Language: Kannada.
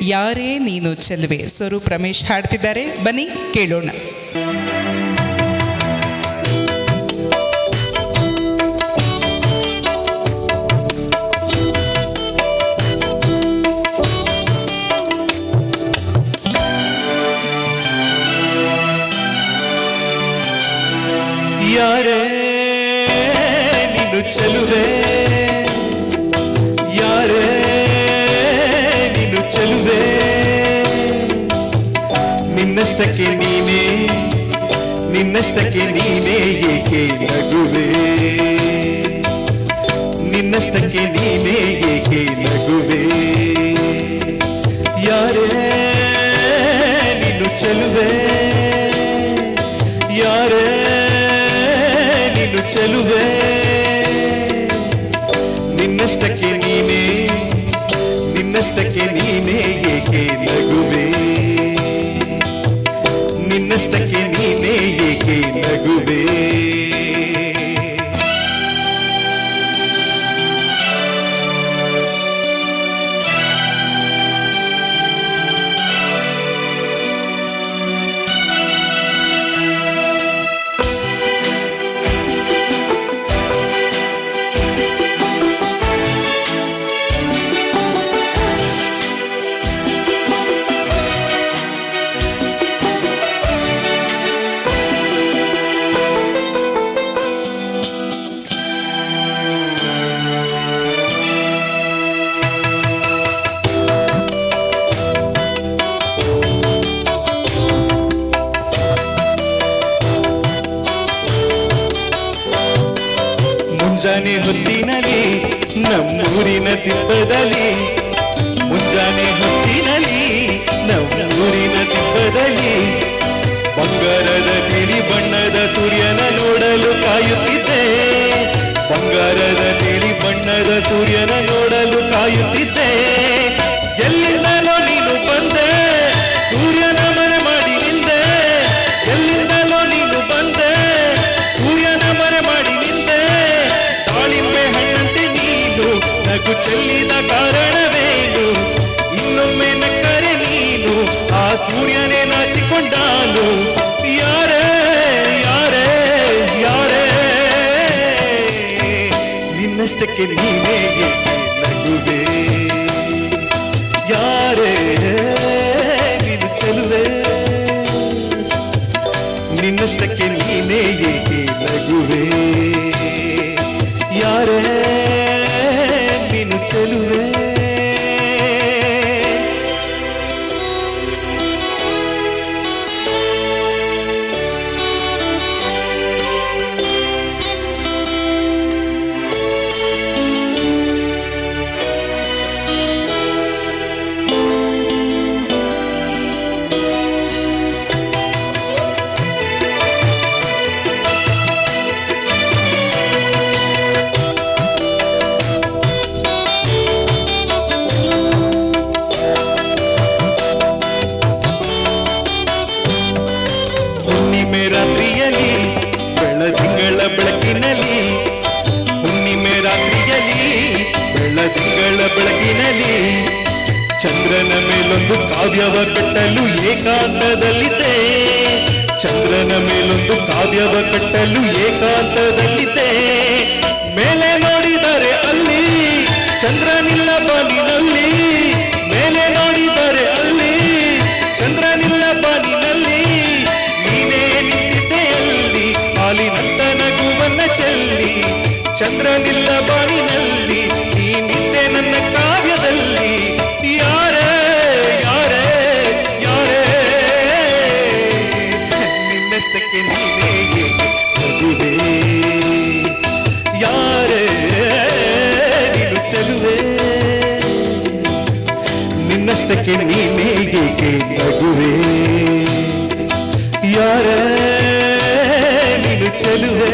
ಯಾರೇ ನೀನು ಚೆಲುವೆ. ಸ್ವರೂಪ್ ರಮೇಶ್ ಹಾಡ್ತಿದ್ದಾರೆ, ಬನ್ನಿ ಕೇಳೋಣ. ಯಾರೇ ನೀನು ಚೆಲುವೆ, ಯಾರೇ ನೀನು ಚೆಲುವೆ, ನಿನ್ನಷ್ಟಕ್ಕೆ ನೀನೇ, ನಿನ್ನಷ್ಟಕ್ಕೆ ನೀನೇ ಏಕೆ ನಗುವೆ, ನಿನ್ನಷ್ಟಕ್ಕೆ ನೀನೇ ಏಕೆ ನಗುವೆ. ಯಾರೇ ನೀನು ಚೆಲುವೆ, ಯಾರೇ ನೀನು ಚೆಲುವೆ, ನಿನ್ನಷ್ಟಕ್ಕೆ ನೀನೇ, ನಿನ್ನಷ್ಟಕ್ಕೆ ನೀನೇ ಏಕೆ ನಗುವೆ, ನಿನ್ನಷ್ಟಕ್ಕೆ ನೀನೇ ಏಕೆ ನಗುವೆ. ಮುಂಜಾನೆ ಹೊತ್ತಿನಲ್ಲಿ ನಮ್ಮೂರಿನ ದಿಬ್ಬದಲ್ಲಿ, ಮುಂಜಾನೆ ಹೊತ್ತಿನಲ್ಲಿ ನಮ್ಮೂರಿನ ದಿಬ್ಬದಲ್ಲಿ ಬಂಗಾರದ ತಿಳಿ ಬಣ್ಣದ ಸೂರ್ಯನ ನೋಡಲು ಕಾಯುತ್ತಿದ್ದೆ, ಬಂಗಾರದ ತಿಳಿ ಬಣ್ಣದ ಸೂರ್ಯನ ನೋಡಲು ಕಾಯುತ್ತಿದ್ದೆ. ಎಲ್ಲಿಂದಲೋ ನೀನು ಬಂದೆ, ಸೂರ್ಯನ ಮರೆ ಮಾಡಿ ನಿಂದೆ, ಎಲ್ಲಿಂದಲೋ ನೀನು ಬಂದೆ, ಸೂರ್ಯನ ಮರೆ ಮಾಡಿ ನಿಂದೆ. ದಾಳಿಂಬೆ ಹಣ್ಣಂತೆ ನೀನು ನಗು ಚೆಲ್ಲಿದ ಕಾರಣವೇನು, ಇನ್ನೊಮ್ಮೆ ನಕ್ಕರೆ ನೀನು ಆ ಸೂರ್ಯನೇ ನಾಚಿಕೊಂಡಾನು. ಯಾರೇ ಯಾರೇ ಯಾರೇ ನಿನ್ನಷ್ಟಕ್ಕೆ ನೀನೇ ನಗುವೆ, ಯಾರೇ ನೀನು ಚೆಲುವೆ, ನಿನ್ನಷ್ಟಕ್ಕೆ ನೀನೇ ಏಕೆ ನಗುವೆ. ಯಾರೇ ನೀನು ಚೆಲುವೆ. ರಾತ್ರಿಯಲ್ಲಿ ಬೆಳದಿಂಗಳ ಬೆಳಕಿನಲ್ಲಿ, ಹುಣ್ಣಿಮೆ ರಾತ್ರಿಯಲ್ಲಿ ಬೆಳದಿಂಗಳ ಬೆಳಕಿನಲ್ಲಿ ಚಂದ್ರನ ಮೇಲೊಂದು ಕಾವ್ಯವ ಕಟ್ಟಲು ಏಕಾಂತದಲ್ಲಿದ್ದೆ, ಚಂದ್ರನ ಮೇಲೊಂದು ಕಾವ್ಯವ ಕಟ್ಟಲು ಏಕಾಂತದಲ್ಲಿದ್ದೆ. ಮೇಲೆ ನೋಡಿದರೆ ಅಲ್ಲಿ ಚಂದ್ರನಿಲ್ಲ ಬಾನಿನಲ್ಲಿ, ಮೇಲೆ ನೋಡಿದರೆ ಅಲ್ಲಿ ಚಂದ್ರನಿಲ್ಲ ಬಾನಿನಲ್ಲಿ. ನೀನೇ ನಿಂತಿದ್ದೆ ಅಲ್ಲಿ ಹಾಲಿನಂತ ನಗುವನ್ನ ಚೆಲ್ಲಿ, ಚಂದ್ರನಿಲ್ಲ ಬಾನಿನಲ್ಲಿ ನೀ ನಿಂತೆ ನನ್ನ ಕಾವ್ಯದಲ್ಲಿ. ಯಾರೇ ಯಾರೇ ಯಾರೇ ನಿನ್ನಷ್ಟಕ್ಕೆ ನೀನೇ ನಗುವೆ, ಯಾರೇ ನೀನು ಚೆಲುವೆ, ನಿನ್ನಷ್ಟಕ್ಕೆ ನೀನೇ ಏಕೆ ನಗುವೆ. ಯಾರೇ ನೀನು ಚೆಲುವೆ.